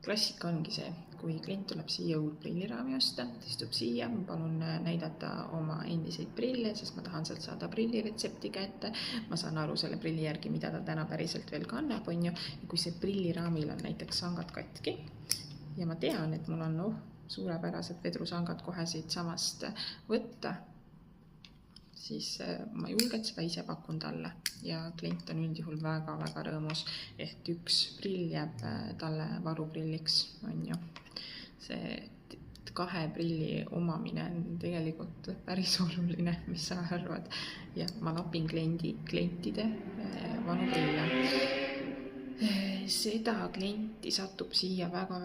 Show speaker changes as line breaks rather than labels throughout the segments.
klassika ongi see, kui klient tuleb siia uut prilliraami osta, ta istub siia, ma palun näidata oma endiseid prille, sest ma tahan sealt saada prilliretsepti kätte, ma saan aru selle prilli järgi, mida ta täna päriselt veel kannab, on ju, ja kui see prilliraamil on näiteks sangad katki ja ma tean, et mul on suurepärased vedrusangad kohe siit samast võtta, siis ma julgelt seda ise pakun talle ja klient on üldjuhul väga-väga rõõmus, et üks prill jääb talle varuprilliks, on ju. See 2 prilli omamine on tegelikult päris oluline, mis sa arvad. Ja ma lapin klientide vanu prille. Seda klienti satub siia väga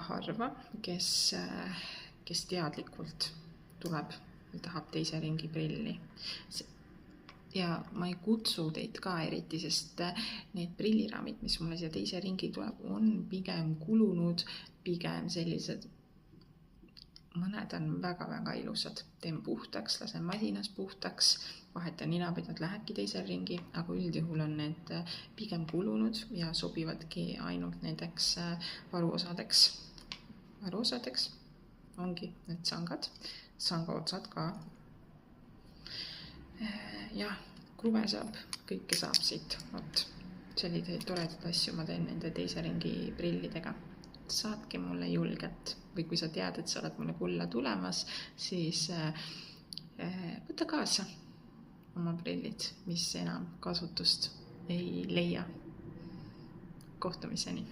harva, kes teadlikult tuleb tahab teise ringi prilli. Ja ma ei kutsu teid ka eriti, sest need prilliraamid, mis mulle siia teise ringi tuleb, on pigem kulunud, pigem sellised, mõned on väga ilusad. Teen puhtaks, lasen masinas puhtaks, vahetan ninapidad, lähebki teisel ringi, aga üldjuhul on need pigem kulunud ja sobivadki ainult nendeks varuosadeks. Varuosadeks ongi need sangad. Sangaotsad ka. Ja kruve saab, kõike saab siit. Selliseid toredaid asju ma teen nende teise ringi prillidega. Saatke mulle julgelt. Või kui sa tead, et sa oled mulle kulla tulemas, siis võta kaasa oma prillid, mis enam kasutust ei leia. Kohtumiseni.